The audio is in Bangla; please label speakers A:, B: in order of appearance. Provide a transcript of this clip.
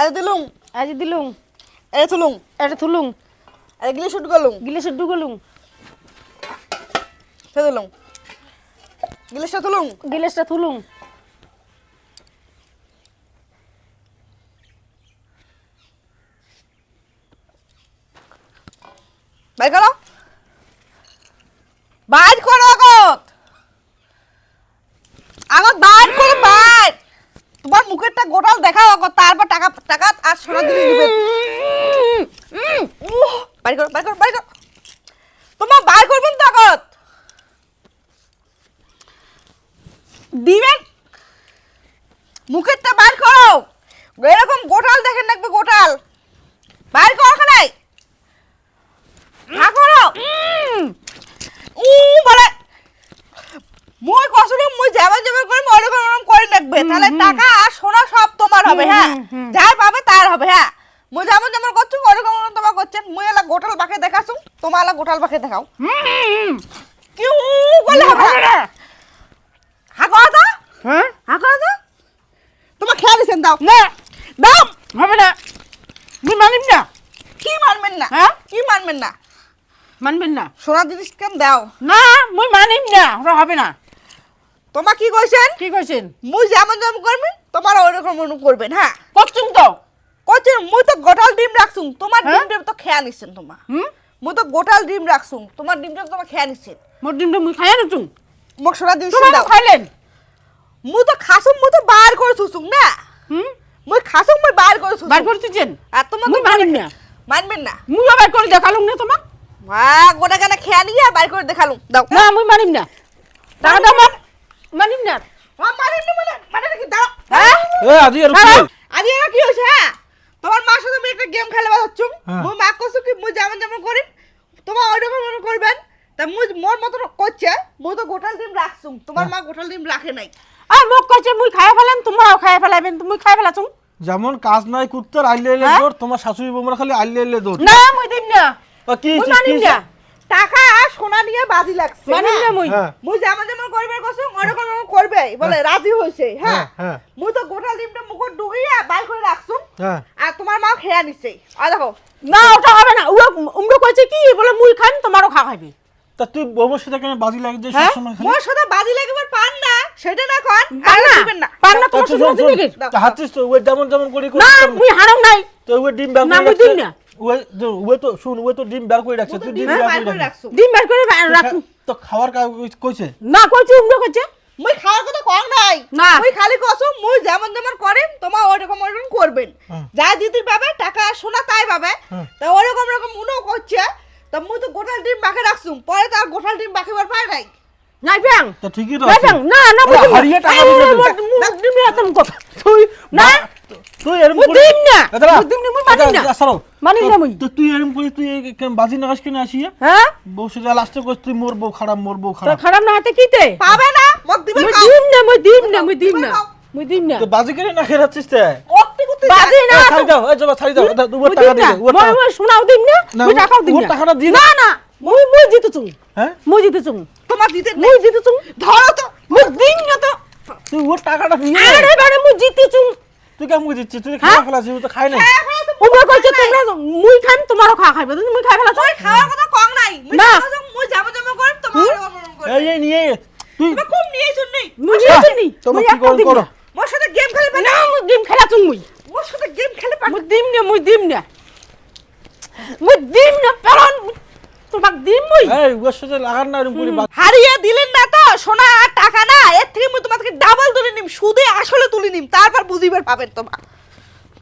A: আজ দিলুম
B: এ তুলুং
A: এটা তুলুম
B: আর গিলে শুট গলুং
A: গিলাসে ডুগলুম
B: ফে তুলুং গিলেশটা তুলুং
A: গিলাসটা তুলুম
B: বাইর করো বাইর করো আগত বাইর করো বাইর তোমার মুখেরটা গোটাল দেখাও আগত তারপর টাকা টাকা আর সোনা দিলে দিবে বাইর করো বাইর করো বাইর করো তোমার বাইর করবেন তো আগত দিবেন মুখেরটা বাইর করো এরকম গোটাল দেখেন লাগবে গোটাল বাইর করো ওখানে করো বলে মই কসলে মই যাবে যাবে করে ওরকম ওরকম করে রাখবে তাহলে টাকা আর সোনা সব তোমার হবে হ্যাঁ যার পাবে তার হবে হ্যাঁ মই যেমন যেমন করছো ওরকম ওরকম তোমার করছেন মই এলা গোটাল বাকে দেখাছো তোমার এলা গোটাল বাকে দেখাও কিউ বলে হবে হ্যাঁ কও তো
A: হ্যাঁ
B: হ্যাঁ কও তো তোমার খেয়াল দিছেন দাও
A: না
B: দাও
A: হবে না মুই মানিম না
B: কি মানবেন না
A: হ্যাঁ
B: কি মানবেন না
A: মানবেন না
B: সোনা জিনিস কেন দাও
A: না মুই মানিম না ওরা হবে না
B: তোমার কি কইছেন
A: কি কইছেন
B: মুই যেমন যেমন করবেন তোমার ওরকম ওরকম করবেন হ্যাঁ
A: করছুম তো
B: কইছেন মুই তো গোটাল ডিম রাখছুম তোমার
A: হ্যাঁ?
B: ডিমটা তো খেয়া নিছেন তোমার
A: হুম
B: মুই তো গোটাল ডিম রাখছুম তোমার ডিমটা তো তোমার খেয়া নিছেন
A: মোর ডিমটা মুই খাইয়া নতুম
B: মোক সোনা দিন
A: তোমার
B: দাও
A: খাইলেন
B: মুই তো খাসুম মুই তো বার করে থুসুম না
A: হুম
B: মুই খাসুম মুই বার করে থুসুম
A: বার করতেছেন
B: আর তোমার
A: মুই মানিম না
B: মানবেন না
A: মুই বার করে দেখালুম না তোমাক
B: গোটা গানা খেয়া নিয়ে আর বার করে দেখালুম দাও
A: না মুই মানিম না টাকা দাও মত মানিম না
B: মানেন না মানে কি দাও
A: হ্যাঁ
C: এ আজি আর কি
B: আজ এরা কি হইছে হ্যাঁ তোমার মার সাথে আমি একটা গেম খেলে বাজাচ্ছুম
C: হ্যাঁ।
B: মুই মা কইছো কি মুই যেমন যেমন করি তোমার ওইরকম মনে করবেন তা মুই মোর মতন করছে মুই তো গোটাল ডিম রাখছুম তোমার মা গোটাল ডিম রাখে নাই
A: আর মোক কইছে মুই খাইয়া ফেলাম তোমরাও খাইয়া ফেলাবেন তুমি খাই ফেলাছুম
C: যেমন কাজ নাই কুত্তার আইলে আইলে
A: হ্যাঁ?
C: দৌড় তোমার শাশুড়ি বৌমার খালি আইলে আইলে দৌড়
A: না মুই দিম না
C: কি
A: মুই মানিম না
B: টাকা আর সোনা নিয়ে বাজি লাগছে
A: মানিম না মুই
C: হ্যাঁ
B: মুই যেমন যেমন করবে কইছো ওরকম ওরকম করবে বলে রাজি হইছে হ্যাঁ
C: হ্যাঁ
B: মুই তো গোটাল ডিমটা মুখে ঢুকিয়ে বাইর করে রাখছুম
C: হ্যাঁ
B: আর তোমার মা খেয়া নিছে আর দেখো
A: না ওটা হবে না উমরা কইছে কি বলে মুই খান তোমারও খাইবে
C: তা তুই বৌমার সাথে কেন বাজি লাগে যে
A: হ্যাঁ?
C: সবসময় খালি
B: মোর সাথে বাজি লাগবার পান না সেটা না কোন
A: পান না
B: দিবেন না
A: পান না
C: তা
A: তোমার
C: তুই
A: সাথে
C: শোন,
A: দিকে
C: তা হাতিস তো ওই যেমন যেমন করে
A: না মুই হারাম নাই
C: তো ওই ডিম বের
A: না,
C: করে
A: মুই দিম
C: রাখছে।
A: না।
C: ওই তো শুন ওই তো ডিম বের করে রাখছে তুই ডিম বের
B: বাইর
C: করে
B: করে
C: রাখছিস।
B: রাখছুম
A: ডিম বার করে রাখুন
C: তো খাওয়ার কইছে
A: না কইছে উমরা কইছে
B: মুই খাওয়ার কথা কম নাই
A: না।
B: মুই খালি কসম মুই যেমন যেমন করেন তোমার ওরকম ওরকম করবেন
C: হ্যাঁ।
B: যা দিতে পাবে টাকা আর সোনা তাই পাবে
C: হ্যাঁ।
B: তা ওরকম ওরকম উনো করছে তা মুই তো গোটাল ডিম বাকে রাখছুম পরে তো আর গোটাল ডিম বাকেবার পায় নাই
A: নাই ব্যাং
C: তা ঠিকই তো
A: নাই
C: আছে।
A: ব্যাং না না
C: ওরা হারিয়ে টাকা দিবে তো।
A: ডিম রাখতাম কত তুই না
C: তুই এরকম
A: মুই দিম না
C: দাঁড়া,
A: মুই দিম না মুই মানিম না
C: দাঁড়া, সারাও।
A: মানিম না মুই
C: তো তুই এরকম করে তুই বাজি নাগাস কেন আসিয়া
A: হ্যাঁ
C: বউ সেটা লাস্টে কইস তুই মোর বউ খারাপ মোর বউ
A: তো
C: খারাপ
A: খারাপ না হাতে কিতে
B: পাবে না মগ দিবে
A: মুই
B: খাও
A: দিম না মুই দিম না মুই দিম
B: তুমি
A: না
B: খাও।
A: মুই দিম না
C: তো বাজি কেন না খেরাচ্ছিস তে
B: অতি কুতি
A: বাজে না
C: ছাড়ি দাও এই জবা ছাড়ি দাও তুই
A: মুই
C: টাকা
A: দিম না
C: দিবি
A: মই মই শোনাও দিম না
C: না,
A: মুই টাকাও দিম
C: ওর
A: না
C: টাকাটা দিয়ে
A: না না মুই জিতেছুম
C: হ্যাঁ
A: মুই জিতেছুম
B: তোমার দিতে
A: মুই জিতেছুম
B: ধরো তো
A: মুই দিম না তো
C: তুই ওর টাকাটা দিয়ে
A: আরে বারে মুই জিতেছুম
C: তুই কেমন দিচ্ছিস তুই খাওয়া ফেলাছিস ও তো খাই না
A: উমরা কইছে তোমরা মুই খাইম তোমারও খাইবে তুমি মুই খাই ফেলাছ
B: মুই খাওয়ার কথা কম নাই মুই
A: না।
B: কসম মুই যেমন যেমন করেন তোমার ওরকম ওরকম করবে
C: এই এই নিয়ে তুই
B: তুমি খুব নিয়েছুন নেই
A: মুই জিতেছি নি
C: তোমার
A: মুই
C: কি
A: একটা
C: করো
A: দিম
C: করো
A: না
B: মোর সাথে গেম খেলবে
A: না
B: না
A: মুই গেম খেলাছুম মুই
B: মোর সাথে গেম খেলে পারবে
A: মুই দিম না পারন তোমাক দিম মুই
C: এই ওর সাথে লাগান না এরকম করে বাজি।
B: হারিয়ে দিলেন না তো সোনা আর টাকা না এর থেকে মুই তোমাকে ডাবল তুলে নিম সুদে আসলে তুলে নিম তারপর বুঝিবার পাবেন তোমার